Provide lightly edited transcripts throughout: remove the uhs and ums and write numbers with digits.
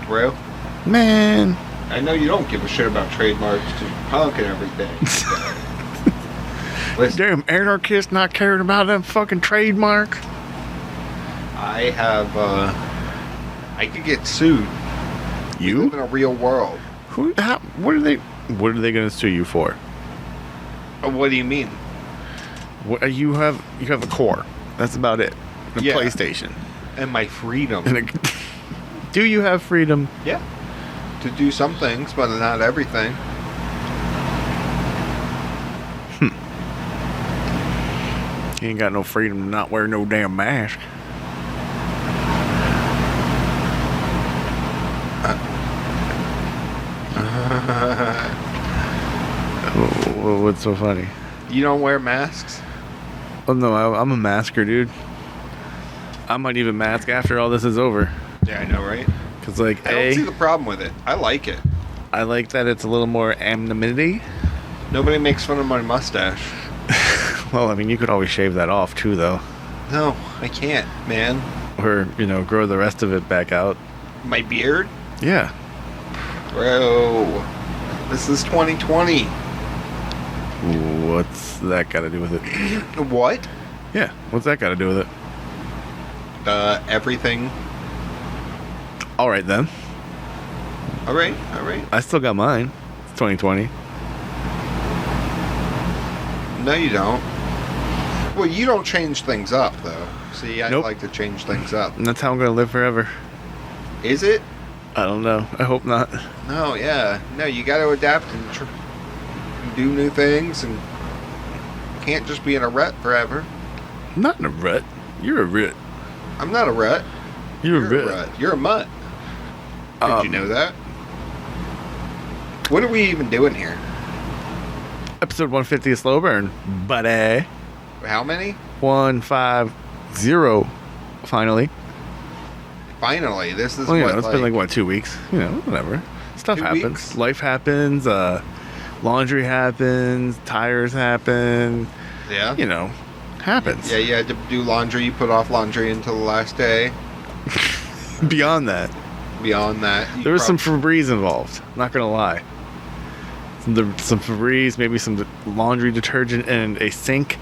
bro. Man. I know you don't give a shit about trademarks to punk and everything. Listen, Damn anarchists not caring about them fucking trademarks. I could get sued. We You? live in a real world. What are they gonna sue you for? What do you mean? You have a core. That's about it. A Yeah. PlayStation. And my freedom. Do you have freedom? Yeah. To do some things, but not everything. You ain't got no freedom to not wear no damn mask. What's so funny? You don't wear masks? Oh no, I'm a masker, dude. I might even mask after all this is over. Yeah, I know, right? Cause like, I don't see the problem with it. I like it. I like that it's a little more anonymity. Nobody makes fun of my mustache. Well, I mean, you could always shave that off too, though. No, I can't, man. Or, grow the rest of it back out. My beard? Yeah. Bro, this is 2020. What's that got to do with it? What? Yeah, what's that got to do with it? Everything. All right, then. All right. I still got mine. It's 2020. No, you don't. Well, you don't change things up, though. See, I Nope. like to change things up. And that's how I'm going to live forever. Is it? I don't know. I hope not. No, yeah. No, you got to adapt and do new things, and can't just be in a rut forever. I'm not in a rut. You're a rut. I'm not a rut. You're a rut. You're a mutt. Did you know that? What are we even doing here? Episode 150 of Slow Burn. Buddy. How many? 150. Finally. Finally, this is Well, what, it's been like 2 weeks. Whatever. Stuff 2 happens. weeks? Life happens. Laundry happens. Tires happen. Yeah. Happens. Yeah, you had to do laundry. You put off laundry until the last day. Beyond that, Beyond that, there was some Febreze involved. Not gonna lie. Some Febreze, maybe some laundry detergent, and a sink.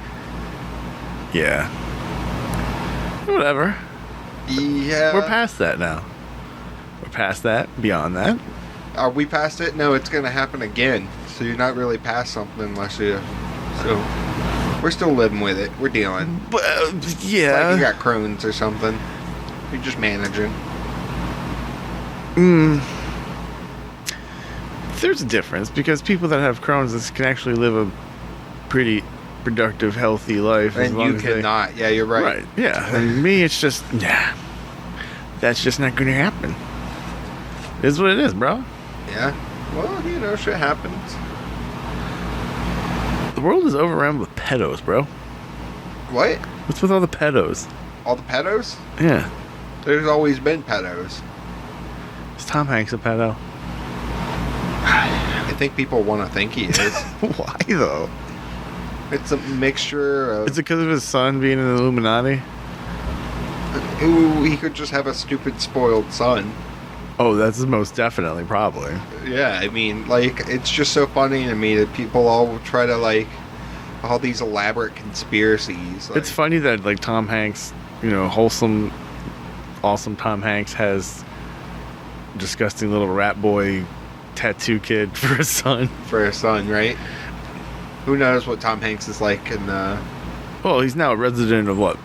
Yeah. Whatever. Yeah. We're past that now. We're past that. Beyond that. Are we past it? No, it's gonna happen again. So you're not really past something unless you. So we're still living with it. We're dealing. But yeah. Like you got Crohn's or something. You're just managing. There's a difference because people that have Crohn's can actually live a pretty productive, healthy life. And you cannot. Yeah, you're right. Right. Yeah. And me, it's just, that's just not going to happen. It is what it is, bro. Yeah. Well, shit happens. The world is overrun with pedos, bro. What? What's with all the pedos? All the pedos? Yeah. There's always been pedos. Is Tom Hanks a pedo? I think people want to think he is. Why, though? It's a mixture of... Is it because of his son being in the Illuminati? Ooh, he could just have a stupid, spoiled son. Oh, that's most definitely, probably. Yeah, I mean, it's just so funny to me that people all try to, all these elaborate conspiracies. It's funny that, Tom Hanks, wholesome, awesome Tom Hanks has disgusting little rat boy tattoo kid for his son. For his son, right? Who knows what Tom Hanks is like in Well, he's now a resident of what?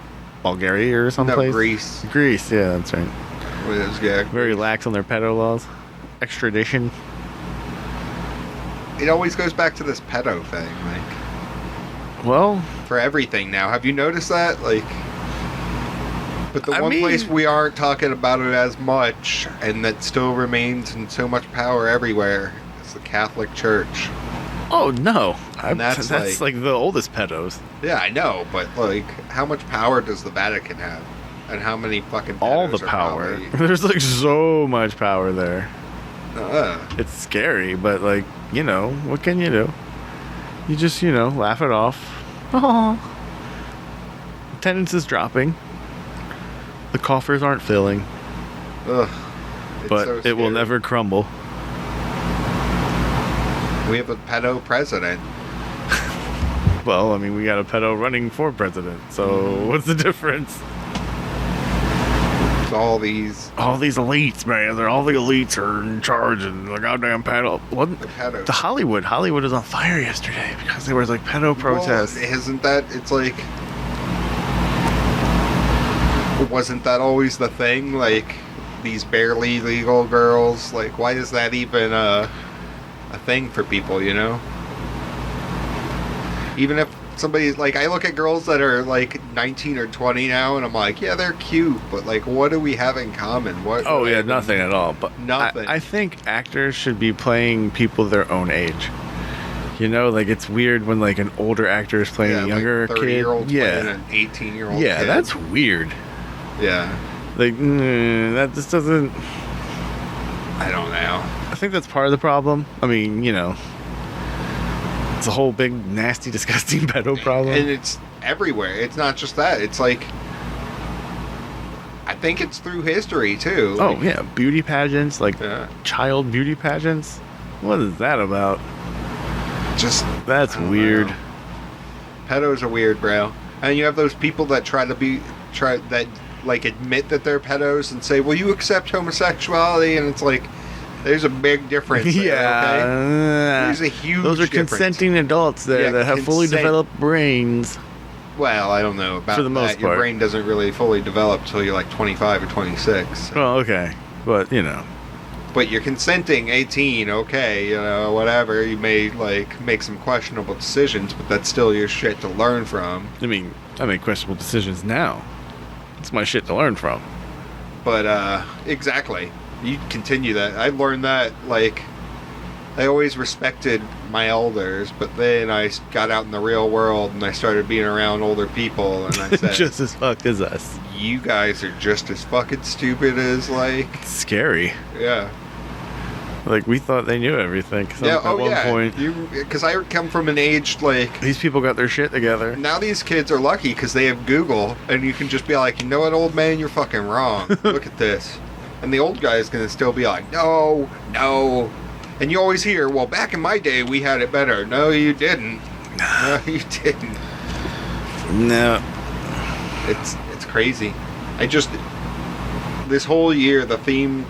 Bulgaria or someplace? No, Greece. Greece, yeah, that's right. Yeah. Very lax on their pedo laws. Extradition. It always goes back to this pedo thing, Well, for everything now. Have you noticed that? But the one place we aren't talking about it as much, and that still remains in so much power everywhere, is the Catholic Church. Oh, no. That's the oldest pedos. Yeah, I know, but how much power does the Vatican have? And how many fucking pedos all the power. There's so much power there. It's scary, but what can you do? You just, laugh it off. Oh. Attendance is dropping. The coffers aren't filling. Ugh. but so it will scary. never crumble. We have a pedo president. Well, I mean, we got a pedo running for president, so what's the difference? All these elites, man. All the elites are in charge and the goddamn pedo. What? the pedos. The Hollywood was on fire yesterday because there was like pedo protests. Well, isn't that? It's like, wasn't that always the thing? Like these barely legal girls. Like, why is that even a thing for people? You know? Even if somebody's like, I look at girls that are like 19 or 20 now, and I'm like, yeah, they're cute, but like, what do we have in common? What? Oh yeah, nothing at all. But Nothing. I think actors should be playing people their own age. You know, like it's weird when like an older actor is playing a younger like kid. 30-year-old Yeah, playing an 18-year-old. yeah, kid. that's weird. Yeah. Like that just doesn't. I don't know. I think that's part of the problem. I mean, you know, it's a whole big, nasty, disgusting pedo problem. And it's everywhere. It's not just that. It's like, I think it's through history too. Oh Like, yeah, beauty pageants, like yeah. child beauty pageants. What is that about? Just That's I don't weird. know. Pedos are weird, bro. And you have those people that admit that they're pedos and say, "Well, you accept homosexuality," and it's like, there's a big difference. There, okay? There's a huge. Those are difference. consenting adults there that have fully consent. developed brains. Well, I don't know about For the most that. Your part. brain doesn't really fully develop till you're like 25 or 26. So. Well, okay, but you know, But you're consenting 18, okay, you know, whatever. You may, like, make some questionable decisions, but that's still your shit to learn from. I mean, I make questionable decisions now. It's my shit to learn from. But, exactly. You continue that. I learned that, like, I always respected my elders, but then I got out in the real world and I started being around older people, and I said, Just as fucked as us. you guys are just as fucking stupid as, like, It's scary. yeah. Like, we thought they knew everything. At one point, Because I come from an age, like, these people got their shit together. now these kids are lucky because they have Google, and you can just be like, you know what, old man, you're fucking wrong. Look at this. And the old guy is going to still be like, no. And you always hear, well, back in my day, we had it better. No, you didn't. No, you didn't. No. It's crazy. This whole year, the theme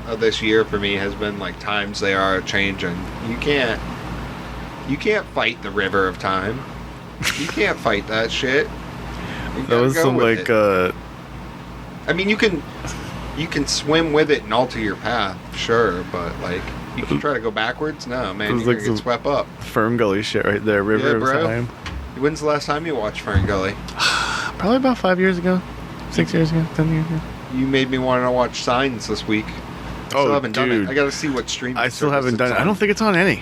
of this year for me has been like, times they are changing. You can't fight the river of time. You can't fight that shit. You That gotta was go some, with like, it. I mean, you can swim with it and alter your path, sure, but like, you can try to go backwards. No, man, It was you're like gonna get swept up. Fern Gully shit right there. River of bro. Time. When's the last time you watched Fern Gully? Probably about 5 years ago. 6 years ago. 10 years ago. You made me want to watch Signs this week. I still haven't done it. I gotta see what streaming. I still service haven't done it's it. I on. don't think it's on any.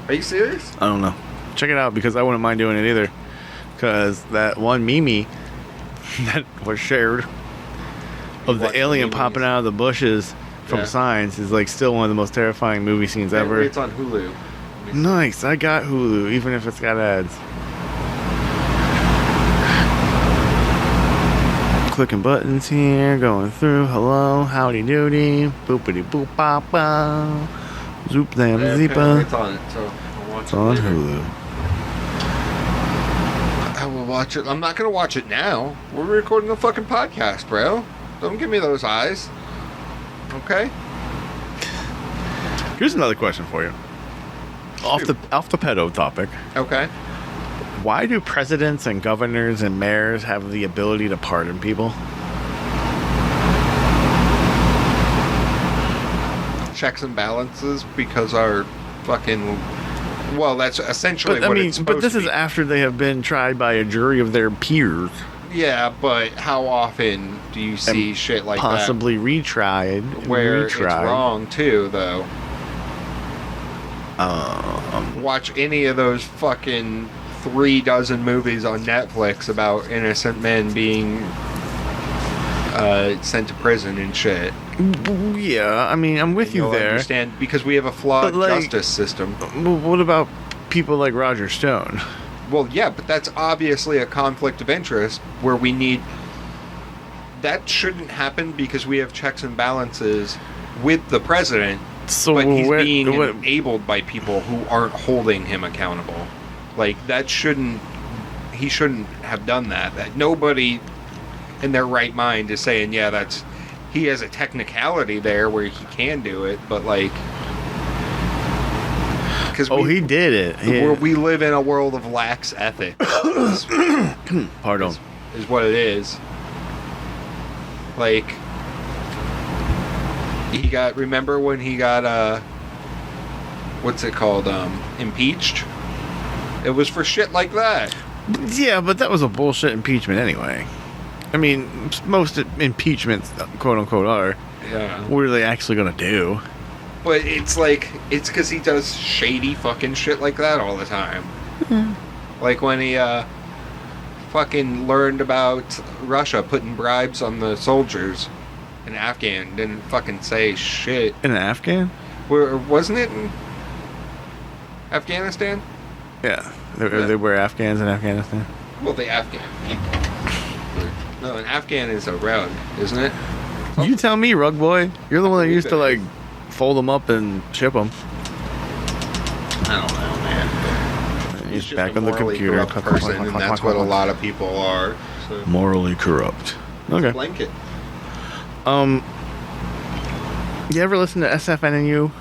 Are you serious? I don't know. Check it out because I wouldn't mind doing it either. Because that one meme that was shared of the watched alien the popping memes? out of the bushes from Yeah. Signs is like still one of the most terrifying movie scenes ever. It's on Hulu. Nice. I got Hulu, even if it's got ads. Clicking buttons here, going through. Hello, howdy doody, boopity boop bop bow. Zoop them zeepa. It's on it, so I'll watch It's it on later. Hulu. I will watch it. I'm not gonna watch it now. We're recording a fucking podcast, bro. Don't give me those eyes. Okay. Here's another question for you. Off the pedo topic. Okay. Why do presidents and governors and mayors have the ability to pardon people? Checks and balances because our fucking. Well, that's essentially But I what mean, it's supposed but this to is be. after they have been tried by a jury of their peers, Yeah, but how often do you see shit like possibly retried, that where it's wrong too, though? Watch any of those fucking 36 movies on Netflix about innocent men being sent to prison and shit. Yeah, I mean, I'm with you You'll there. understand because we have a flawed But, like, justice system. Well, what about people like Roger Stone? Well, yeah, but that's obviously a conflict of interest where we need. That shouldn't happen because we have checks and balances with the president, So but he's being enabled by people who aren't holding him accountable. Like, he shouldn't have done that. That nobody in their right mind is saying, yeah, he has a technicality there where he can do it, but like, because he did it. Yeah. We live in a world of lax ethics. Pardon. Is what it is. Like, remember when he got what's it called, impeached? It was for shit like that. Yeah, but that was a bullshit impeachment anyway. I mean, most impeachments, quote unquote, are. Yeah. What are they actually gonna do? But it's like, it's because he does shady fucking shit like that all the time. Mm-hmm. Like when he fucking learned about Russia putting bribes on the soldiers in Afghan, didn't fucking say shit. In Afghan? Wasn't it in Afghanistan? Yeah. They were Afghans in Afghanistan? Well, the Afghan people. No, an Afghan is a rug, isn't it? You tell me, rug boy. You're the one that used to, like, fold them up and ship them. I don't know, man. He's just back a on the morally computer. corrupt person, and that's what a lot of people are. So. Morally corrupt. Okay. Blanket. You ever listen to SNFU?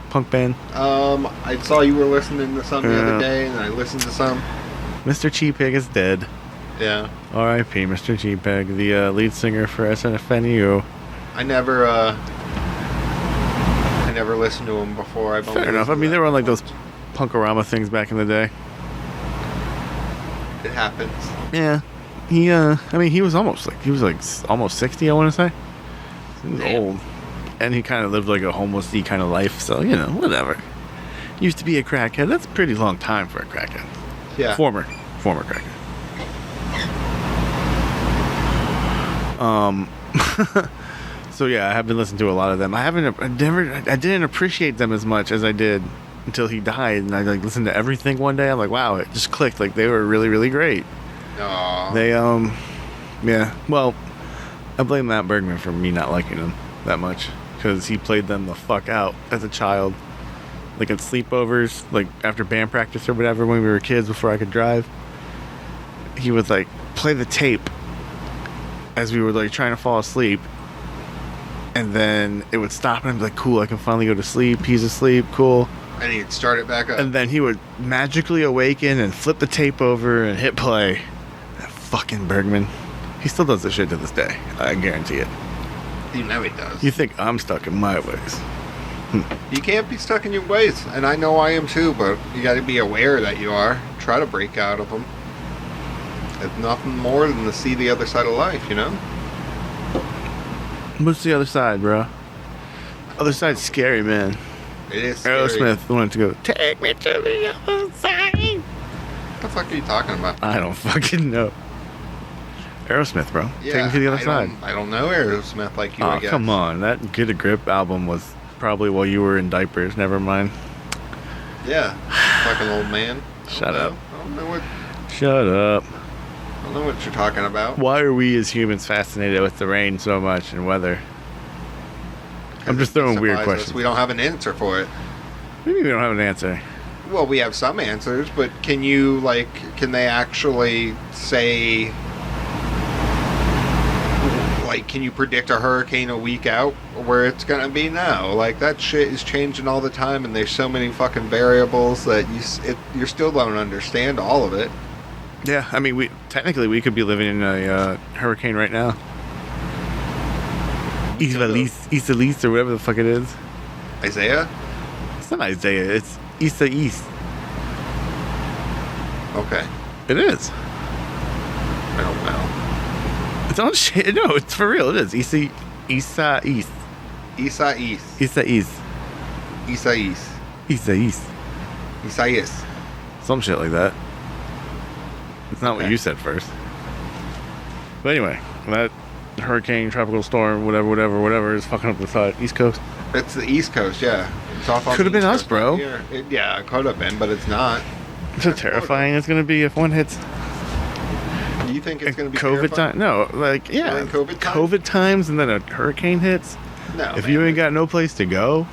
Punk band? I saw you were listening to some the other day, and I listened to some. Mr. Cheapig is dead. Yeah. R.I.P. Mr. Cheapig, the lead singer for SNFU. I never listened to him before. Fair enough. I mean, they were on like those Punkorama things back in the day. It happens. Yeah. He was almost 60, I want to say. He was old. And he kind of lived like a homeless-y kind of life, so, whatever. Used to be a crackhead. That's a pretty long time for a crackhead. Yeah. Former crackhead. So yeah, I have been listening to a lot of them. I didn't appreciate them as much as I did until he died, and I like listened to everything one day. I'm like, wow, it just clicked. Like, they were really, really great. Aww. They yeah. Well, I blame Matt Bergman for me not liking them that much, because he played them the fuck out as a child, like at sleepovers, like after band practice or whatever, when we were kids before I could drive. He would like play the tape as we were like trying to fall asleep, and then it would stop, and I'd be like, cool, I can finally go to sleep. He's asleep, cool. And he'd start it back up. And then he would magically awaken and flip the tape over and hit play. That fucking Bergman. He still does this shit to this day. I guarantee it. You know he does. You think I'm stuck in my ways. You can't be stuck in your ways. And I know I am too, but you got to be aware that you are. Try to break out of them. It's nothing more than to see the other side of life, What's the other side, bro? Other side's scary, man. It is scary. Aerosmith wanted to go, take me to the other side. What the fuck are you talking about? I don't fucking know. Aerosmith, bro. Yeah, take me to the other side. I don't know Aerosmith like you, I guess. Come on. That Get a Grip album was probably while you were in diapers. Never mind. Yeah. Fucking old man. Shut up. I don't know what... Shut up. I don't know what you're talking about. Why are we as humans fascinated with the rain so much and weather? I'm just throwing weird questions. We don't have an answer for it. Maybe we don't have an answer. Well, we have some answers, but can they actually say... Like, can you predict a hurricane a week out where it's going to be now? Like, that shit is changing all the time, and there's so many fucking variables that you still don't understand all of it. Yeah, I mean, we could be living in a hurricane right now. East Elise, or whatever the fuck it is. Isaiah? It's not Isaiah, it's East. Okay. It is. I don't know. It's on shit. No, it's for real. It is. Isa East. Some shit like that. It's not what you said first. But anyway, that hurricane, tropical storm, whatever is fucking up the East Coast. It's the East Coast, yeah. It's off could have been us, bro. It could have been, but it's not. It's so terrifying it's going to be if one hits. You think it's going to be COVID terrifying? time? No, like, yeah. During COVID time? COVID times and then a hurricane hits. No. If you ain't got no place to go,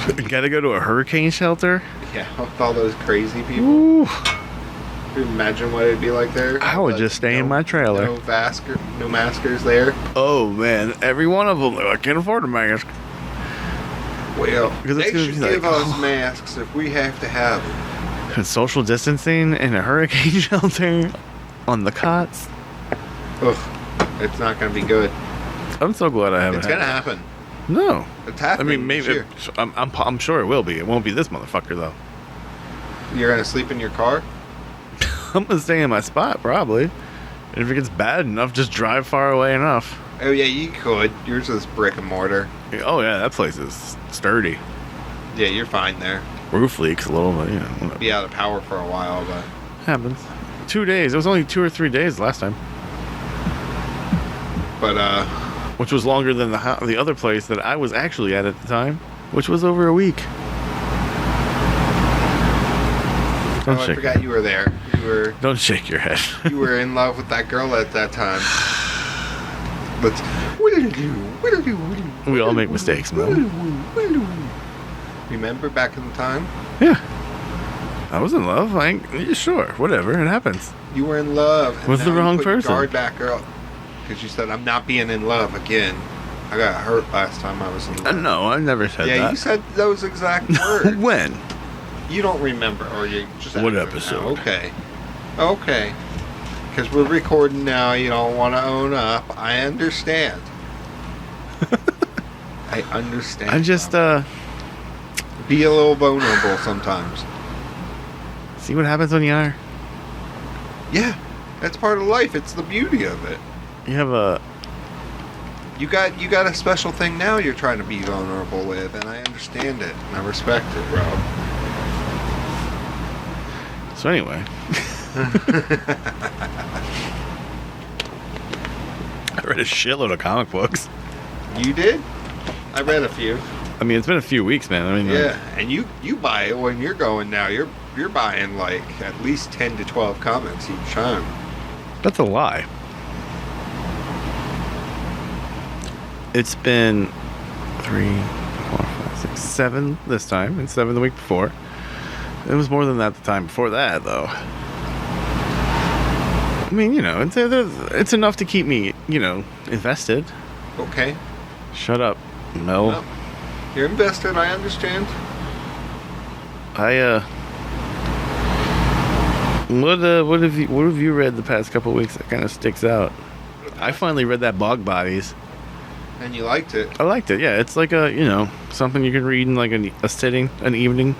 you gotta go to a hurricane shelter. Yeah, with all those crazy people. Ooh. Can you imagine what it'd be like there? I would just stay in my trailer. No maskers there. Oh man, every one of them. I can't afford a mask. Well, Because they it's gonna should be like, give us oh. masks if we have to have them. And social distancing in a hurricane shelter on the cots. Ugh, it's not going to be good. I'm so glad I haven't. It's going to happen. No, It's I happening. mean maybe. this year. I'm sure it will be. It won't be this motherfucker though. You're going to sleep in your car? I'm gonna stay in my spot probably. And if it gets bad enough, just drive far away enough. Oh yeah, you could. Yours is brick and mortar. Oh yeah, that place is sturdy. Yeah, you're fine there. Roof leaks a little, but you know, whatever. Be out of power for a while, but Happens. 2 days. It was only 2 or 3 days last time, which was longer than the other place that I was actually at the time, which was over a week. Don't I shake. forgot you were there. Don't shake your head. You were in love with that girl at that time. But We all make mistakes, man. remember back in the time? Yeah. I was in love. Yeah, sure, whatever. It happens. You were in love. And Was the now you wrong put your person. Guard back, girl. Because you said, I'm not being in love again. I got hurt last time I was in love. No, I never said Yeah, that. you said those exact words. When? You don't remember, or you just... What answered episode? now. Okay. Because we're recording now, you don't want to own up. I understand. I understand. I just, Be a little vulnerable sometimes. see what happens when you are. Yeah, that's part of life. It's the beauty of it. You have a... You got a special thing now you're trying to be vulnerable with, and I understand it, and I respect it, bro. So anyway. I read a shitload of comic books. You did? I read a few. I mean, it's been a few weeks, man. I mean, Yeah, and you buy it when you're going now. You're buying like at least 10 to 12 comics each time. that's a lie. It's been 3, 4, 5, 6, 7 this time, and 7 the week before. It was more than that the time before that, though. I mean, you know, it's enough to keep me, you know, invested. Okay. Shut up, Mel. Well, you're invested, I understand. What have you read the past couple weeks that kind of sticks out? I finally read that Bog Bodies. And you liked it. I liked it. Yeah, it's like something you can read in like a sitting, an evening.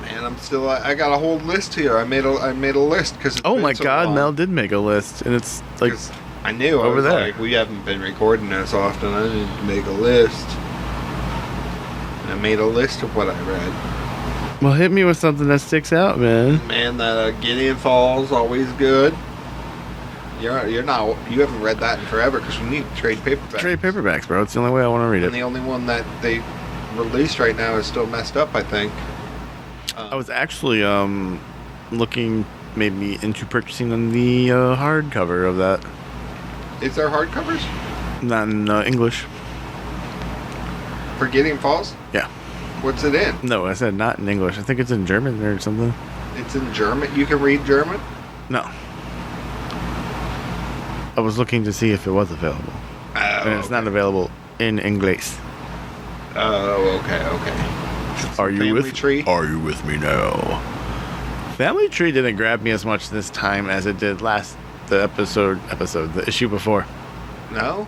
Man, I got a whole list here. I made a list because Oh my God, Mel did make a list, and it's like I knew over there. Like, we haven't been recording as often. I need to make a list. And I made a list of what I read. Well, hit me with something that sticks out, man. Man, that Gideon Falls always good. You haven't read that in forever because you need trade paperbacks. Trade paperbacks, bro. It's the only way I want to read And it. the only one that they released right now is still messed up, I think. I was actually looking maybe into purchasing the hardcover of that. Is there hardcovers Not in English. for Gideon Falls? Yeah. What's it in? No, I said not in English. I think it's in German or something. It's in German. You can read German? No. I was looking to see if it was available. Oh, And it's not available in English. Oh, okay. Are you Family with Tree? Are you with me now? Family Tree didn't grab me as much this time as it did the issue before. No?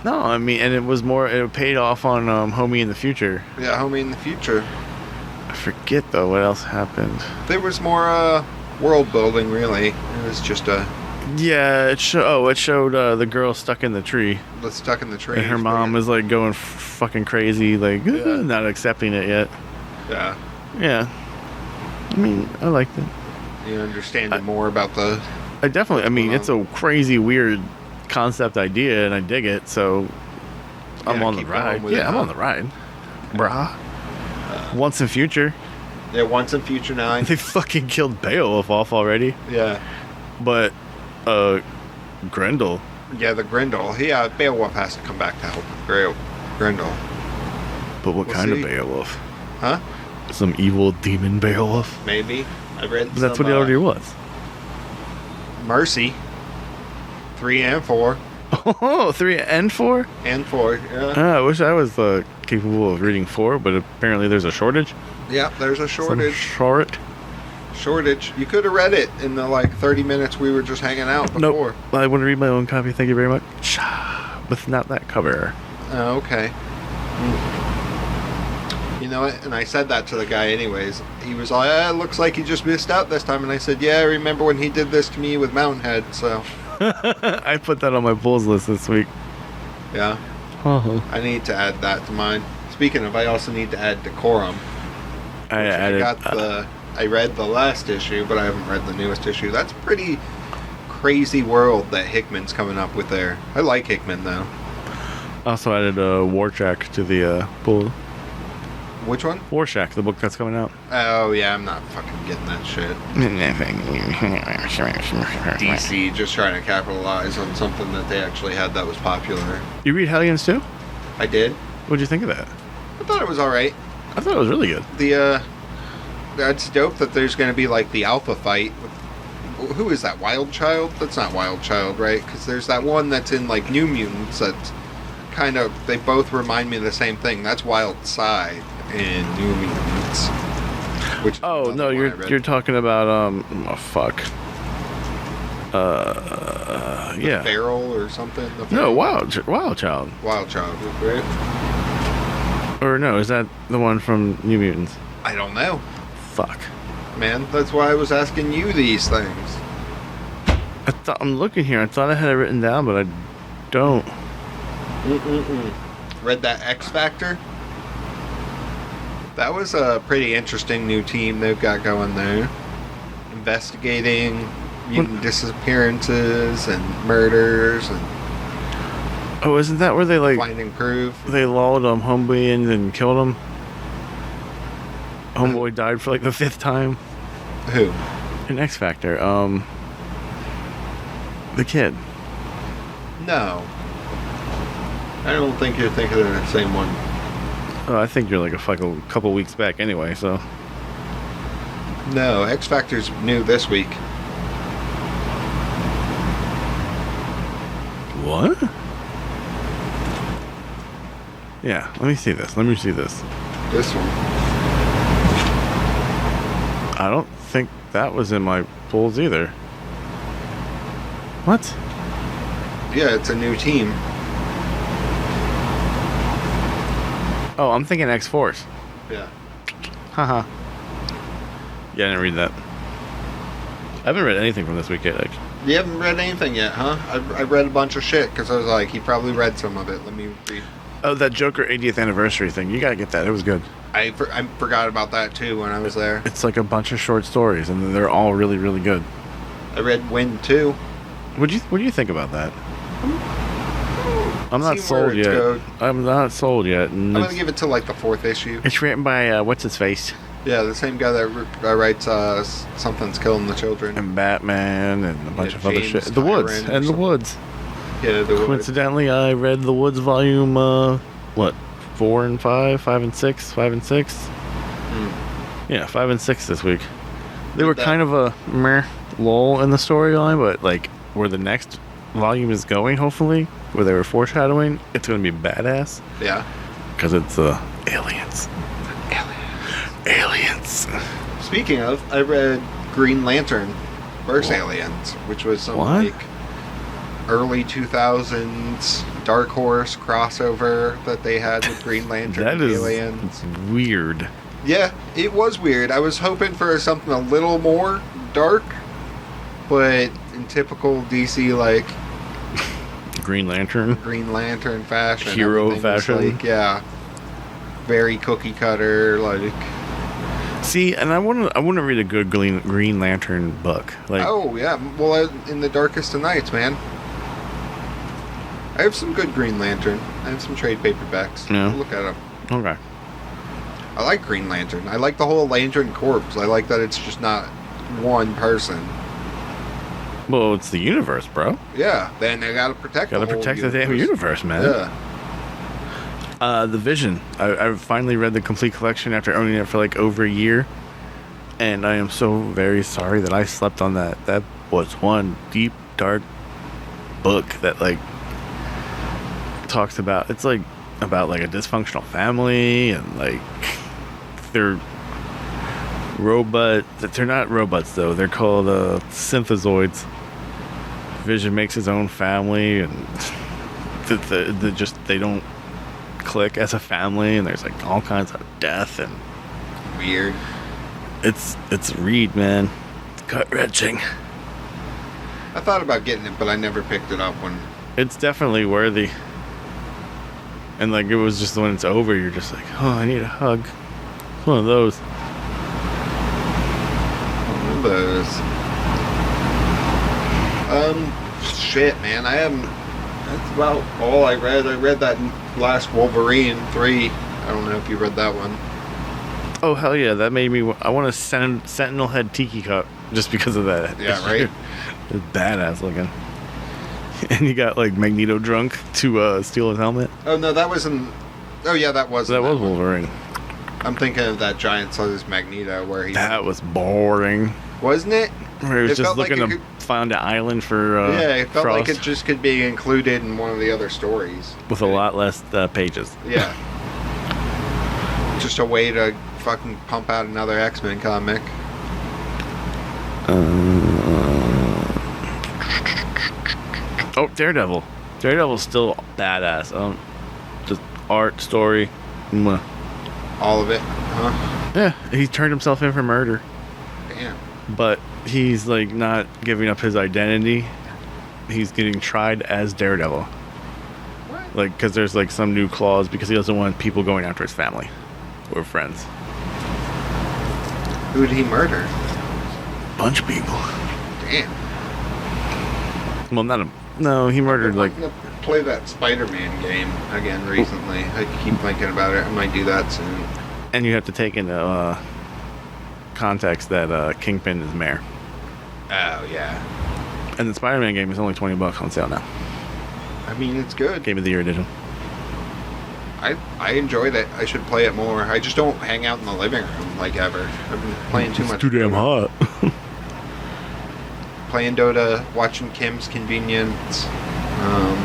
No, I mean, and it was more. It paid off on Homie in the Future. Yeah, Homie in the Future. I forget though what else happened. There was more world building, really. It was just Yeah, it showed the girl stuck in the tree, stuck in the tree. and her mom is like going fucking crazy, like not accepting it yet. Yeah. Yeah, I mean, I liked it. You understand more about the... I definitely. I mean, it's a crazy, weird concept idea, and I dig it. So I'm on the keep going ride. with Yeah, it, I'm huh? on the ride, brah. Once in Future, Yeah, Once in Future 9. they fucking killed Beowulf off already. Yeah. But, Grendel. Yeah, the Grendel. Yeah, Beowulf has to come back to help with Grendel. But what We'll kind see. of Beowulf? Huh? Some evil demon Beowulf? Maybe. I read But that's what he already was. Mercy. 3 and 4. Oh, 3 and 4? And 4, yeah. I wish I was capable of reading 4, but apparently there's a shortage. Yeah, there's a shortage. Shortage. You could have read it in the 30 minutes we were just hanging out before. Nope. I want to read my own copy. Thank you very much. With not that cover. Oh, okay. You know what? And I said that to the guy anyways. He was like, it looks like he just missed out this time. And I said, yeah, I remember when he did this to me with Mountainhead, so. I put that on my pulls list this week. Yeah. Uh-huh. I need to add that to mine. Speaking of, I also need to add Decorum. I read the last issue, but I haven't read the newest issue. That's a pretty crazy world that Hickman's coming up with there. I like Hickman, though. Also added War Shack to the pull. Which one? War Shack, the book that's coming out. Oh, yeah, I'm not fucking getting that shit. DC just trying to capitalize on something that they actually had that was popular. You read Hellions too? I did. What'd you think of that? I thought it was alright. I thought it was really good. That's dope that there's going to be the alpha fight. Who is that? Wild Child? That's not Wild Child, right? Because there's that one that's in New Mutants that's kind of, they both remind me of the same thing. That's Wild Side in New Mutants. Which no, you're talking about yeah. Feral or something? No, Wild Child. Wild Child, right? Or no, is that the one from New Mutants? I don't know. Fuck. Man, that's why I was asking you these things. I'm looking here. I thought I had it written down, but I don't. Read that X Factor? That was a pretty interesting new team they've got going there. Investigating mutant disappearances and murders and Oh, isn't that where they finding proof? They lulled Homeboy in and killed him? Homeboy died for the 5th time. Who? In X Factor. The kid. No. I don't think you're thinking of the same one. Oh, I think you're a couple weeks back anyway, so. No, X Factor's new this week. What? Yeah, let me see this. This one. I don't think that was in my pulls either. What? Yeah, it's a new team. Oh, I'm thinking X-Force. Yeah. Haha. Yeah, I didn't read that. I haven't read anything from this week yet. You haven't read anything yet, huh? I read a bunch of shit because I was like, he probably read some of it. Let me read. Oh, that Joker 80th anniversary thing. You gotta get that. It was good. I forgot about that too when I was there. It's a bunch of short stories, and they're all really, really good. I read Wind 2. What do you think about that? I'm not sold yet. I'm not sold yet. I'm gonna give it to the 4th issue. It's written by what's his face? Yeah, the same guy that writes Something's Killing the Children. And Batman and a bunch of other shit. James The Woods. Tyron And The Woods. Yeah, The Woods. Coincidentally, I read The Woods volume, 4 and 5, 5 and 6, 5 and 6? Yeah, 5 and 6 this week. They were kind of a meh lull in the storyline, but where the next volume is going, hopefully, where they were foreshadowing, it's going to be badass. Yeah. Because it's aliens. Aliens. Speaking of, I read Green Lantern vs. Aliens, which was some early 2000s Dark Horse crossover that they had with Green Lantern and Aliens. That is weird. Yeah, it was weird. I was hoping for something a little more dark, but in typical DC Green Lantern fashion, hero fashion. Yeah, very cookie cutter. See, and I want to read a good Green Lantern book. Oh yeah, well, in the Darkest of Nights, man. I have some good Green Lantern. I have some trade paperbacks. Yeah. Look at them. Okay. I like Green Lantern. I like the whole Lantern Corps. I like that it's just not one person. Well, it's the universe, bro. Yeah, then they gotta protect Gotta the whole protect the damn universe, man. Yeah. The Vision. I finally read the complete collection after owning it for like over a year. And I am so very sorry that I slept on that. That was one deep, dark book that like talks about, it's like about like a dysfunctional family and like they're they're not robots though, they're called synthezoids. Vision makes his own family and they don't click as a family, and there's like all kinds of death and Weird. it's a read, man. It's gut-wrenching. I thought about getting it, but I never picked it up when... It's definitely worthy. And like it was just when it's over, you're just like, oh, I need a hug. It's one of those. One of those. Shit, man. That's about all I read. I read that last Wolverine 3. I don't know if you read that one. Oh, hell yeah. That made me... I want a Sentinel Head Tiki Cup just because of that. Yeah, right? It's badass looking. And you got like Magneto drunk to steal his helmet. Oh, no, that wasn't... Oh, yeah, that was... That was Wolverine. I'm thinking of that giant size Magneto where he... That was boring. Wasn't it? Where he was just looking like to find an island for yeah, it felt Frost like it just could be included in one of the other stories. with a lot less pages. Yeah. Just a way to fucking pump out another X-Men comic. Oh, Daredevil. Daredevil's still badass. The art, story. Mwah. All of it, huh? Yeah, he turned himself in for murder. Damn. But he's like not giving up his identity. He's getting tried as Daredevil. What? Like, because there's like some new clause because he doesn't want people going after his family or friends. Who did he murder? Bunch of people. Damn. Well, no, he murdered like... I'm gonna play that Spider-Man game again recently. I keep thinking about it. I might do that soon. And you have to take into context that Kingpin is mayor. Oh, yeah. And the Spider-Man game is only $20 on sale now. I mean, it's good. Game of the Year edition. I enjoyed it. I should play it more. I just don't hang out in the living room like ever. I've been playing too much. Too damn hot. Playing Dota, watching Kim's Convenience. I'm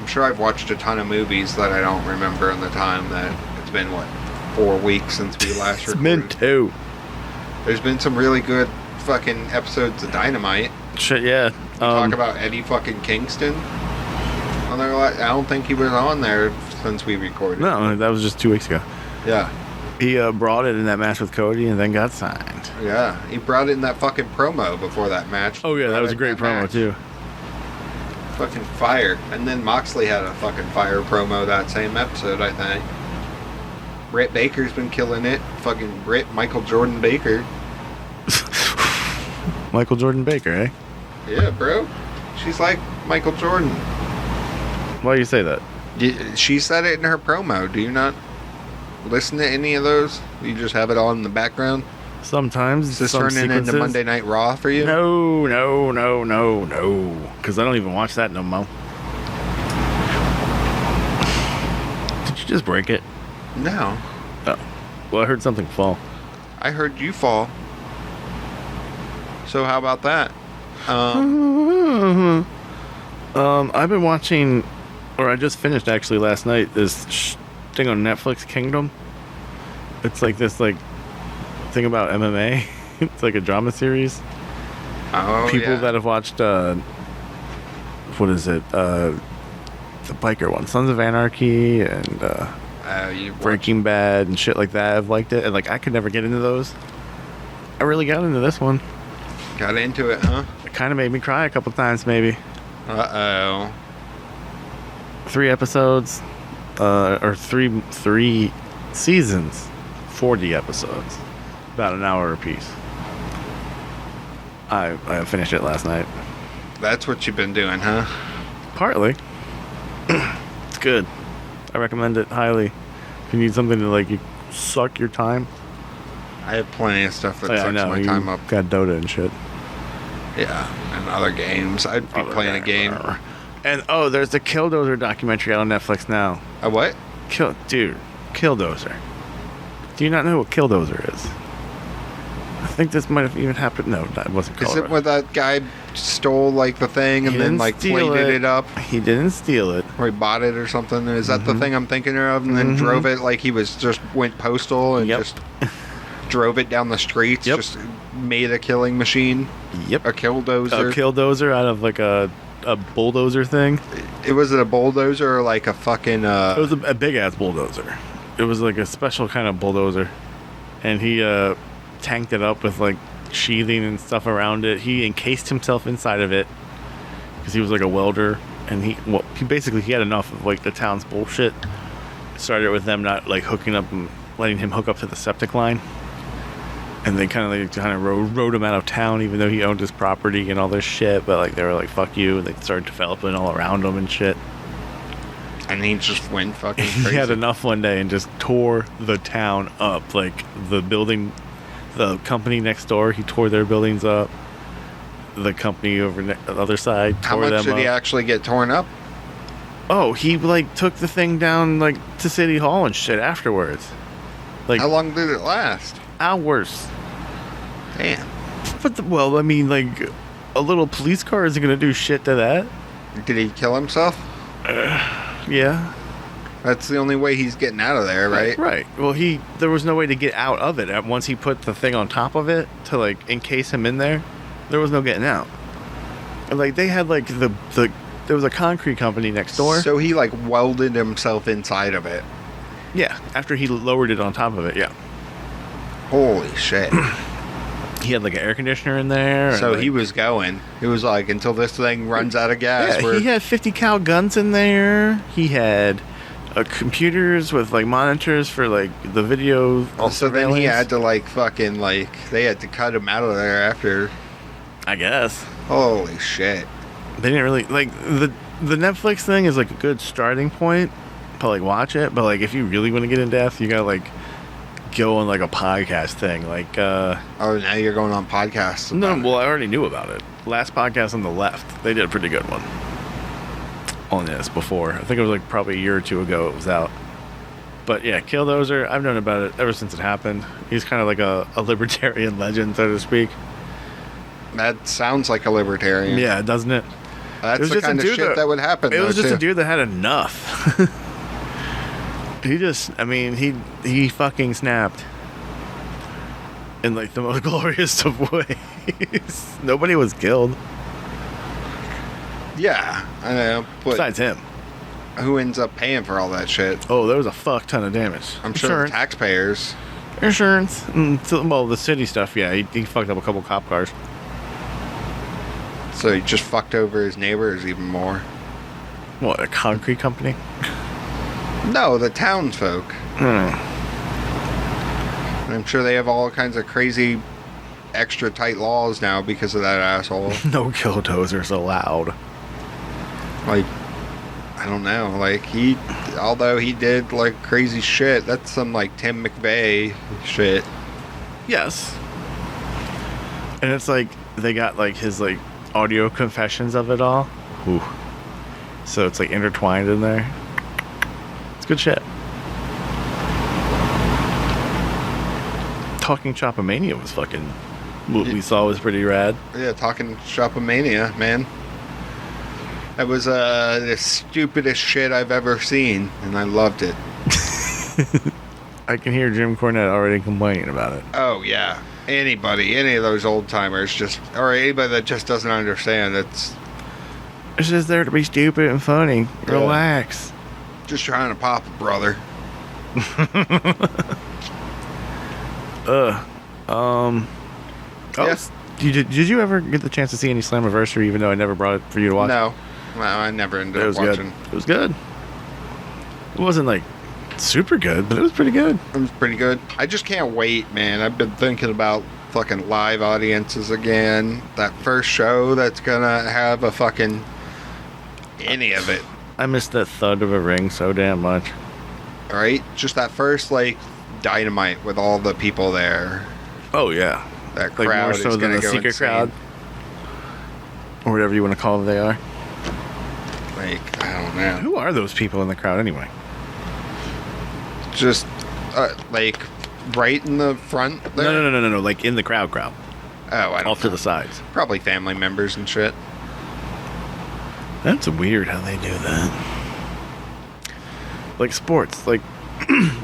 sure I've watched a ton of movies that I don't remember in the time that it's been, 4 weeks since we last recorded. It's been 2. There's been some really good fucking episodes of Dynamite. Shit, yeah. Talk about Eddie fucking Kingston. On there, I don't think he was on there since we recorded. No, that was just 2 weeks ago. Yeah. He brought it in that match with Cody and then got signed. Yeah. He brought it in that fucking promo before that match. Oh, yeah, that was a great promo, match. too. Fucking fire. And then Moxley had a fucking fire promo that same episode, I think. Britt Baker's been killing it. Fucking Michael Jordan Baker. Michael Jordan Baker, eh? Yeah, bro. She's like Michael Jordan. Why do you say that? She said it in her promo. Do you not listen to any of those? You just have it on in the background? Sometimes. Is this some turning sequences. into Monday Night Raw for you? No. Because I don't even watch that no more. Did you just break it? No. Oh. Well, I heard something fall. I heard you fall. So how about that? I've been watching, or I just finished actually last night, this thing on Netflix, Kingdom. It's like this thing about MMA. It's like a drama series. Oh, People that have watched what is it? The biker one, Sons of Anarchy and Breaking Bad and shit like that. I've liked it, and like I could never get into those. I really got into this one. Got into it, huh? It kind of made me cry a couple times, maybe. 3 episodes, or three seasons, 40 episodes, about an hour apiece. I finished it last night. That's what you've been doing, huh? Partly. It's good. I recommend it highly. If you need something to like you suck your time. I have plenty of stuff that I sucks know, my you time up. got Dota and shit. Yeah, and other games. I'd be playing a game. And there's the Killdozer documentary out on Netflix now. A what? Killdozer. Do you not know what Killdozer is? I think this might have even happened. No, that wasn't called. Is it where that guy stole like the thing and then like plated it up? He didn't steal it. Or he bought it or something. Is that the thing I'm thinking of? And then drove it like he was just went postal and just drove it down the streets. Yep. Just made a killing machine. Yep. A killdozer. A killdozer out of like a bulldozer thing. It was a bulldozer or like a fucking. It was a big ass bulldozer. It was like a special kind of bulldozer, and he tanked it up with like sheathing and stuff around it. He encased himself inside of it because he was like a welder, and he had enough of like the town's bullshit. Started with them not like hooking up and letting him hook up to the septic line, and they kind of rode him out of town even though he owned his property and all this shit. But like they were like, "Fuck you!" And they started developing all around him and shit. And he just went fucking crazy. He had enough one day and just tore the town up. Like the building, the company next door, he tore their buildings up. The company over the other side tore them up. How much did he actually get torn up? Oh, he like took the thing down like to City Hall and shit afterwards. Like, how long did it last? Hours. Damn. But I mean, like a little police car isn't gonna do shit to that. Did he kill himself? Yeah. That's the only way he's getting out of there, right? Right. Well, there was no way to get out of it. Once he put the thing on top of it to like encase him in there, there was no getting out. And, like they had like there was a concrete company next door. So he like welded himself inside of it. Yeah. After he lowered it on top of it, yeah. Holy shit. He had like an air conditioner in there. So and, he was going. It was like until this thing runs out of gas. Yeah, he had 50 cal guns in there. He had computers with like monitors for like the video. Also, then he had to like fucking like they had to cut him out of there after. I guess. Holy shit. They didn't really like the Netflix thing is like a good starting point to like watch it, but like if you really want to get in depth, you gotta like go on like a podcast thing, like oh, now you're going on podcasts. No, well, I already knew about it. Last podcast on the left, they did a pretty good one on this before. I think it was like probably a year or two ago it was out. But yeah, Killdozer, I've known about it ever since it happened. He's kind of like a libertarian legend, so to speak. That sounds like a libertarian. Yeah, doesn't it? That's the kind of shit that would happen. It was just a dude that had enough. He fucking snapped. In like the most glorious of ways. Nobody was killed. Yeah, I know. But besides him. Who ends up paying for all that shit? Oh, there was a fuck ton of damage. I'm sure the taxpayers. Insurance. Well, the city stuff, yeah. He fucked up a couple cop cars. So he just fucked over his neighbors even more. What, a concrete company? No, the townsfolk. I'm sure they have all kinds of crazy extra tight laws now because of that asshole. No killdozers allowed. Like, I don't know. Like, although he did like crazy shit, that's some like Tim McVeigh shit. Yes. And it's like, they got like his like audio confessions of it all. Ooh. So it's like intertwined in there. It's good shit. Talking Chopomania was fucking... What we saw was pretty rad. Yeah, Talking Shopomania, man. That was the stupidest shit I've ever seen, and I loved it. I can hear Jim Cornette already complaining about it. Oh, yeah. Any of those old timers, or anybody that just doesn't understand, it's just there to be stupid and funny. Relax. Just trying to pop a brother. Yes. Did you ever get the chance to see any Slammiversary, even though I never brought it for you to watch? No, I never ended up watching. It was good. It wasn't like super good, but it was pretty good. It was pretty good. I just can't wait, man. I've been thinking about fucking live audiences again. That first show that's gonna have a fucking any of it. I missed that thud of a ring so damn much. All right, just that first like Dynamite with all the people there. Oh yeah, that like crowd more so is than gonna the go secret insane. crowd. Or whatever you want to call them they are. Like, I don't know. Who are those people in the crowd anyway? Just, like, right in the front there? No. Like in the crowd. Oh, I don't Off to know. the sides. Probably family members and shit. That's weird how they do that. Like sports, like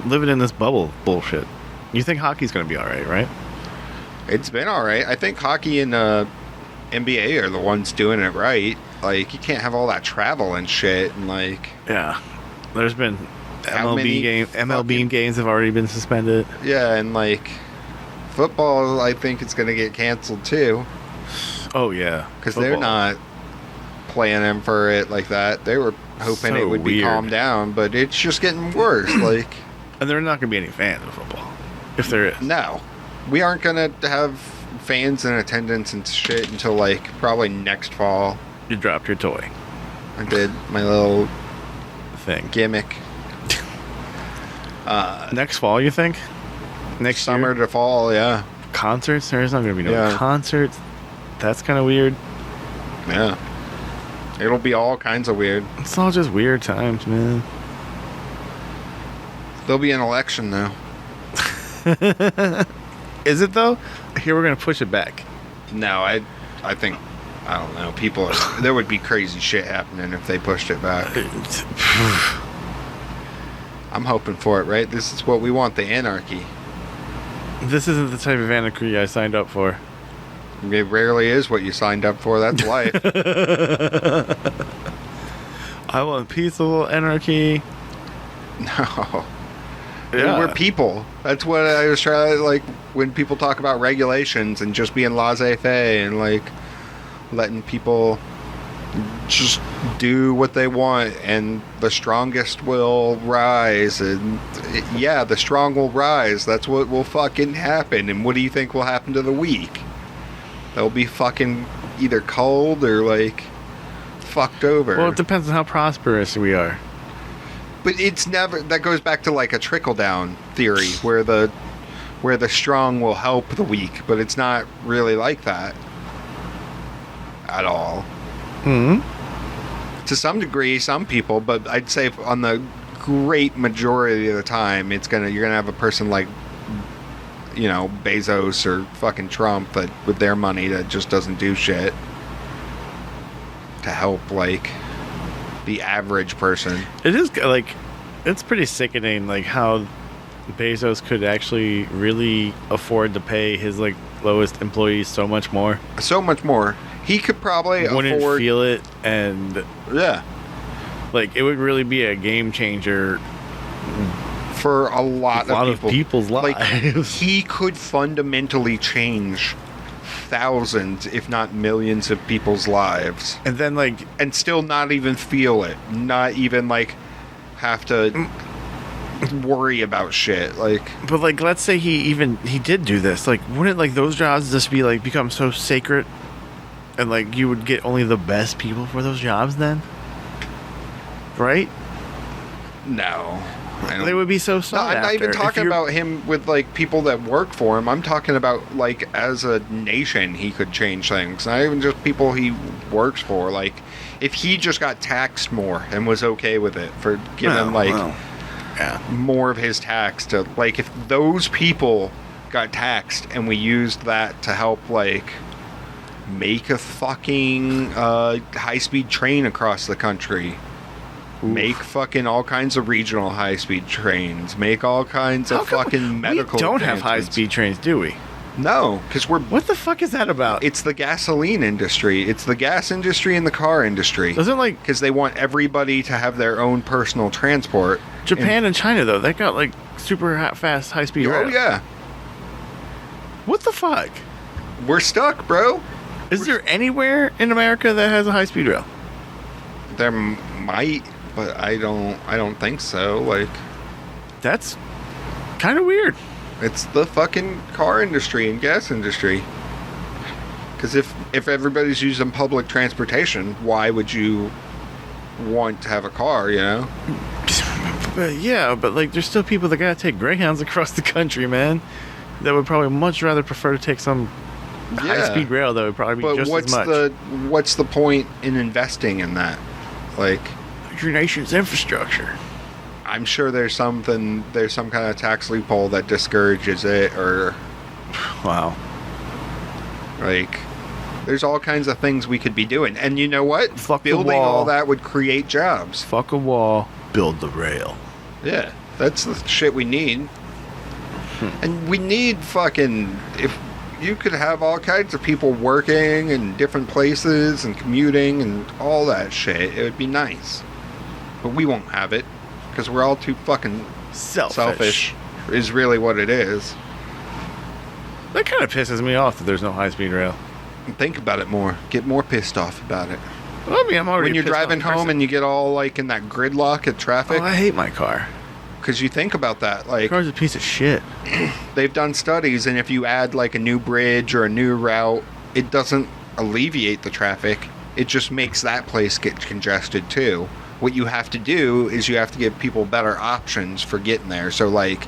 living in this bubble bullshit. You think hockey's going to be alright, right? It's been alright. I think hockey and NBA are the ones doing it right. Like, you can't have all that travel and shit, and like... Yeah. There's been MLB MLB games have already been suspended. Yeah, and like football, I think it's going to get canceled too. Oh yeah, because they're not planning for it like that. They were hoping it would be calmed down, but it's just getting worse. Like, and there are not going to be any fans of football, if there is. No, we aren't going to have fans in attendance and shit until like probably next fall. You dropped your toy. I did my little thing gimmick. Next fall, you think? Next summer year? to fall, yeah. Concerts? There's not going to be no concerts. That's kind of weird. Yeah. It'll be all kinds of weird. It's all just weird times, man. There'll be an election, though. Is it, though? Here, we're going to push it back. No, I think, I don't know, there would be crazy shit happening if they pushed it back. I'm hoping for it, right? This is what we want, the anarchy. This isn't the type of anarchy I signed up for. It rarely is what you signed up for. That's life. I want peaceful anarchy. No. Yeah. We're people. That's what I was trying to, like, when people talk about regulations and just being laissez-faire and, like, letting people just do what they want and the strongest will rise, and yeah, the strong will rise. That's what will fucking happen. And what do you think will happen to the weak? They'll be fucking either cold or like fucked over. Well, it depends on how prosperous we are. But it's never, that goes back to like a trickle down theory where the strong will help the weak, but it's not really like that at all. To some degree, some people, but I'd say on the great majority of the time, you're gonna have a person like, you know, Bezos or fucking Trump that with their money that just doesn't do shit to help like the average person. It is like, it's pretty sickening, like how Bezos could actually really afford to pay his like lowest employees so much more. So much more. He could probably wouldn't afford... feel it, and yeah, like it would really be a game changer for a lot of people's lives. Like, he could fundamentally change thousands, if not millions, of people's lives, and then like, and still not even feel it, not even like have to worry about shit. Like, but like, let's say he did do this, like, wouldn't like those jobs just be like become so sacred? And, like, you would get only the best people for those jobs then? Right? No. They would be so sought I'm not after. even talking about him with, like, people that work for him. I'm talking about, like, as a nation, he could change things. Not even just people he works for. Like, if he just got taxed more and was okay with it for giving, more of his tax to... Like, if those people got taxed and we used that to help, like... make a fucking high-speed train across the country. Oof. Make fucking all kinds of regional high-speed trains. Make all kinds of fucking medical... We don't have high-speed trains, do we? No, because we're... What the fuck is that about? It's the gasoline industry. It's the gas industry and the car industry. Doesn't like... Because they want everybody to have their own personal transport. Japan and China, though, they got, like, super fast high-speed rail. Oh, yeah. What the fuck? We're stuck, bro. Is there anywhere in America that has a high-speed rail? There might, but I don't think so. Like, that's kind of weird. It's the fucking car industry and gas industry. Because if everybody's using public transportation, why would you want to have a car, you know? But yeah, but like, there's still people that gotta take Greyhounds across the country, man. That would probably much rather prefer to take some High-speed rail, though, would probably be just as much. What's the point in investing in that? Like, your nation's infrastructure. I'm sure there's some kind of tax loophole that discourages it, or wow. Like, there's all kinds of things we could be doing. And you know what? Fuck Building the wall. all that would create jobs. Fuck a wall, build the rail. Yeah, that's the shit we need. And we need fucking... If you could have all kinds of people working in different places and commuting and all that shit, it would be nice. But we won't have it, because we're all too fucking selfish is really what it is. That kind of pisses me off that there's no high-speed rail. Think about it more. Get more pissed off about it. Well, I mean, I'm already when you're pissed driving off home and you get all like in that gridlock of traffic. Oh, I hate my car. Because you think about that, My like, car's a piece of shit. they've done studies, and if you add like a new bridge or a new route, it doesn't alleviate the traffic. It just makes that place get congested too. What you have to do is you have to give people better options for getting there. So like,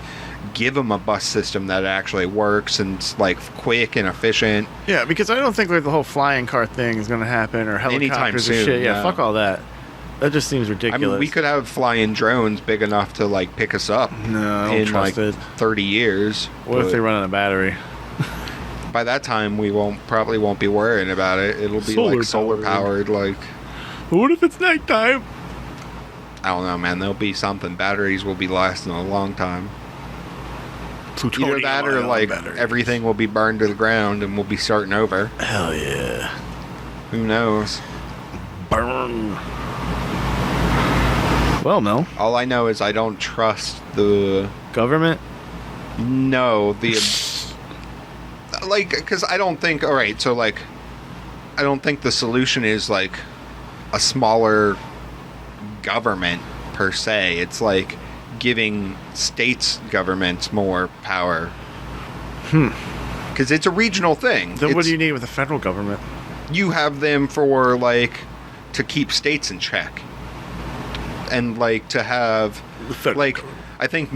give them a bus system that actually works and it's like quick and efficient. Yeah, because I don't think like the whole flying car thing is going to happen, or helicopters Anytime or soon, shit. Yeah, no. fuck all that. That just seems ridiculous. I mean, we could have flying drones big enough to like pick us up No, I don't in trust like it. 30 years. What if But they run on a battery? by that time we probably won't be worrying about it. It'll be Solar like solar powered. Like, What if it's nighttime? I don't know, man. There'll be something. Batteries will be lasting a long time. Either that or like everything will be burned to the ground and we'll be starting over. Hell yeah. Who knows? Burn. Well, Mel. All I know is I don't trust the... Government? No, the... like, because I don't think... Alright, so like... I don't think the solution is like a smaller government per se. It's like giving states governments more power. Because it's a regional thing. Then what do you need with the federal government? You have them for like to keep states in check, and like to have like I think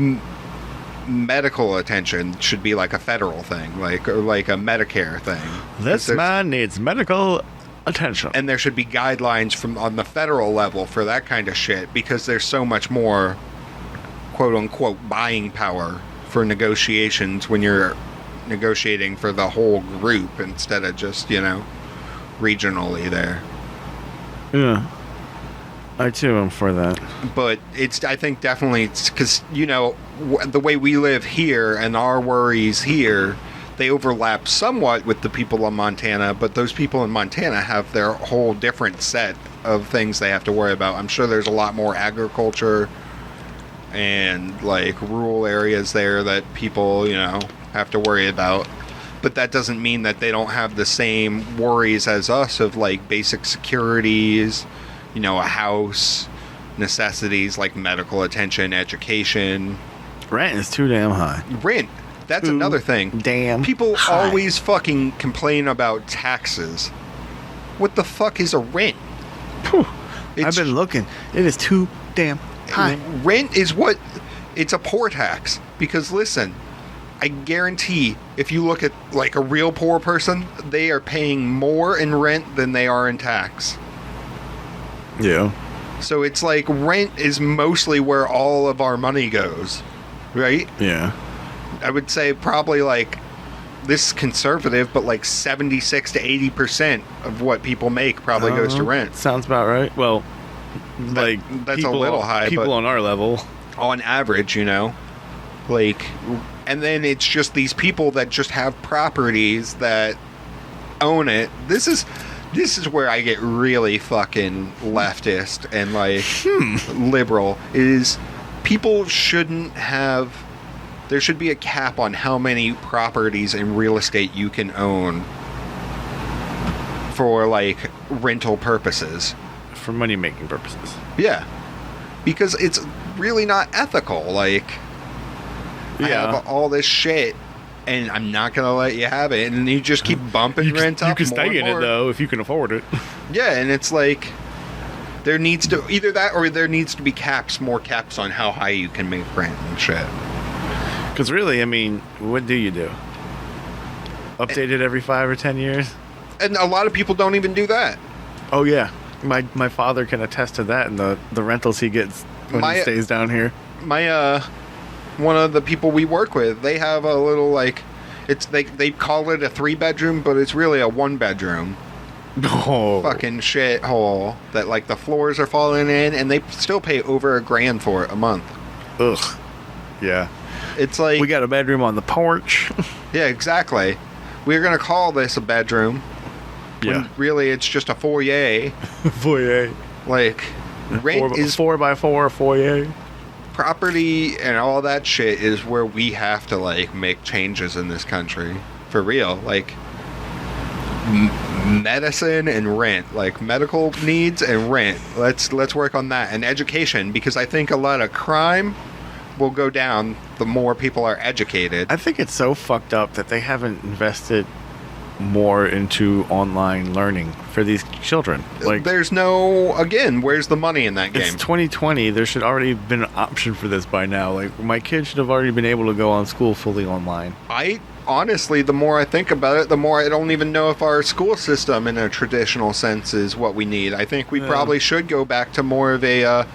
medical attention should be like a federal thing, like, or like a Medicare thing. This man needs medical attention. And there should be guidelines from on the federal level for that kind of shit, because there's so much more quote unquote buying power for negotiations when you're negotiating for the whole group instead of just, you know, regionally there. Yeah. I too am for that. But it's, I think definitely it's because, you know, the way we live here and our worries here, they overlap somewhat with the people in Montana, but those people in Montana have their whole different set of things they have to worry about. I'm sure there's a lot more agriculture and like rural areas there that people, you know, have to worry about. But that doesn't mean that they don't have the same worries as us of like basic securities, you know, a house, necessities like medical attention, education. Rent is too damn high. Rent. That's another thing. Damn. People high. always fucking complain about taxes. What the fuck is a rent? I've been looking. It is too damn high. Rent is what... It's a poor tax. Because listen, I guarantee if you look at like a real poor person, they are paying more in rent than they are in tax. Yeah. So it's like rent is mostly where all of our money goes, right? Yeah. I would say probably like, this is conservative, but like 76 to 80% of what people make probably goes to rent. Sounds about right. Well, like that's a little high. People but on our level, on average, you know, like, and then it's just these people that just have properties that own it. This is where I get really fucking leftist and like liberal. Is people shouldn't have. There should be a cap on how many properties and real estate you can own for like rental purposes. for money-making purposes. Yeah. Because it's really not ethical. Like, I have all this shit, and I'm not going to let you have it. And you just keep bumping rent up. You can more stay and in more. it, though, if you can afford it. Yeah, and it's like, there needs to, either that or there needs to be caps, more caps on how high you can make rent and shit. Because really, I mean, what do you do? Updated every 5 or 10 years. And a lot of people don't even do that. Oh, yeah. My father can attest to that and the rentals he gets when he stays down here. My, one of the people we work with, they have a little, like, they call it a 3-bedroom, but it's really a 1-bedroom. Oh. Fucking shithole that, like, the floors are falling in, and they still pay over $1,000 for it a month. Ugh. Yeah. It's like... We got a bedroom on the porch. Yeah, exactly. We're going to call this a bedroom. Yeah. When really, it's just a foyer. Foyer. Like, rent is... 4x4 foyer. Property and all that shit is where we have to, like, make changes in this country. For real. Like, medicine and rent. Like, medical needs and rent. Let's work on that. And education, because I think a lot of crime will go down the more people are educated. I think it's so fucked up that they haven't invested more into online learning for these children. Like, there's no, again, where's the money in that game? It's 2020. There should already have been an option for this by now. Like, my kids should have already been able to go on school fully online. I honestly, the more I think about it, the more I don't even know if our school system in a traditional sense is what we need. I think we probably should go back to more of a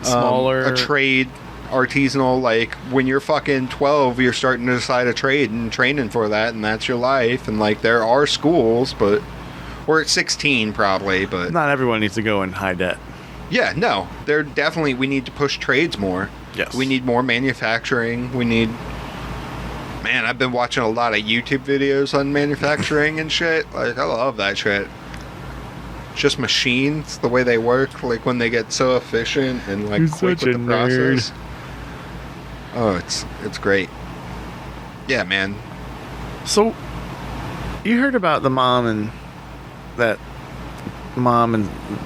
smaller a trade, artisanal, like, when you're fucking 12, you're starting to decide a trade and training for that, and that's your life. And, like, there are schools, but or at 16 probably, but not everyone needs to go in high debt. Yeah, no, they're definitely, we need to push trades more. Yes, we need more manufacturing. We need, man, I've been watching a lot of YouTube videos on manufacturing and shit. Like, I love that shit. Just machines, the way they work, like when they get so efficient and like quick with the process. Oh, it's great. Yeah, man. So, you heard about the mom and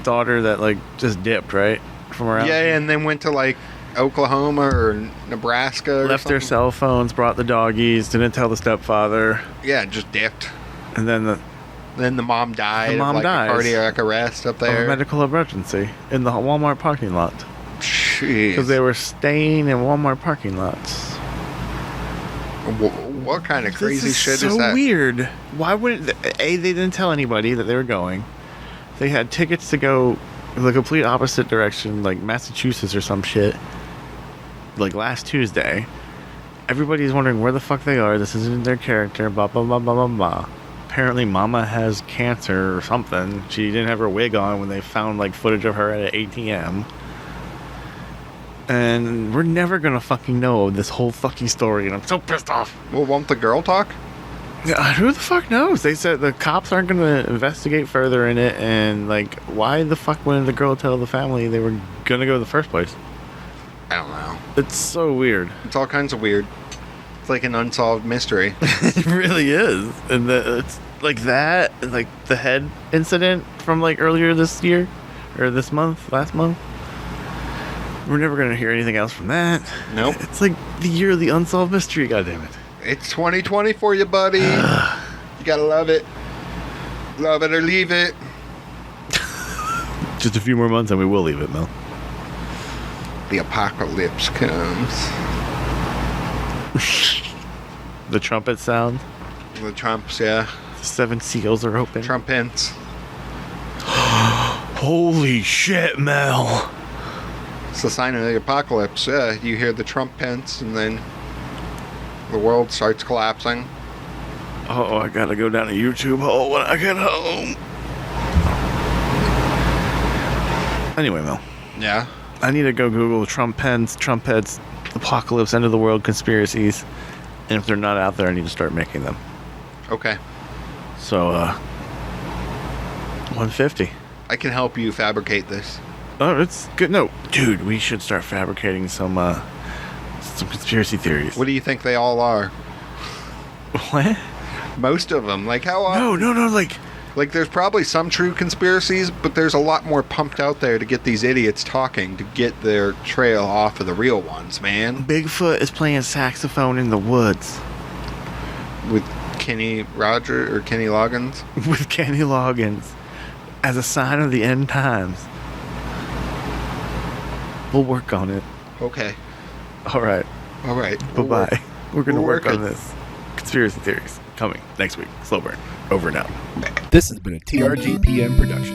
daughter that, like, just dipped, right? From around. Yeah, and then went to, like, Oklahoma or Nebraska or left something. their cell phones, brought the doggies, didn't tell the stepfather. Yeah, just dipped. And then the mom died. The mom of, like, dies. a cardiac arrest up there. A medical emergency in the Walmart parking lot. Jeez. Because they were staying in Walmart parking lots. What kind of crazy shit is that? So weird. Why wouldn't they didn't tell anybody that they were going. They had tickets to go the complete opposite direction, like Massachusetts or some shit, like last Tuesday. Everybody's wondering where the fuck they are. This isn't their character. Blah blah blah blah blah blah. Apparently, Mama has cancer or something. She didn't have her wig on when they found, like, footage of her at an ATM. And we're never gonna fucking know this whole fucking story, and I'm so pissed off. Well, won't the girl talk? Yeah, who the fuck knows? They said the cops aren't gonna investigate further in it, and, like, why the fuck wouldn't the girl tell the family they were gonna go in the first place? I don't know. It's so weird. It's all kinds of weird. It's like an unsolved mystery. It really is. And it's like that, like the head incident from, like, earlier this year, or this month, last month. We're never going to hear anything else from that. Nope. It's like the year of the unsolved mystery, goddammit. It's 2020 for you, buddy. You gotta love it. Love it or leave it. Just a few more months and we will leave it, Mel. The apocalypse comes. The trumpet sound. The Trumps, yeah. The 7 seals are open. Trumpets. Holy shit, Mel. It's the sign of the apocalypse. Yeah, you hear the trumpets and then the world starts collapsing. Oh, I gotta go down a YouTube hole when I get home. Anyway, Mel. Yeah? I need to go Google trumpets, apocalypse, end of the world conspiracies. And if they're not out there, I need to start making them. Okay. So, 150. I can help you fabricate this. Oh, it's good. No, dude, we should start fabricating some conspiracy theories. What do you think they all are? What? Most of them. Like, how No, like, there's probably some true conspiracies, but there's a lot more pumped out there to get these idiots talking, to get their trail off of the real ones, man. Bigfoot is playing saxophone in the woods. With Kenny Loggins? With Kenny Loggins. As a sign of the end times. We'll work on it. Okay. All right. All right. Bye-bye. We're going to we'll work work on this. Conspiracy theories. coming next week. Slow burn. Over and out. This has been a TRGPM production.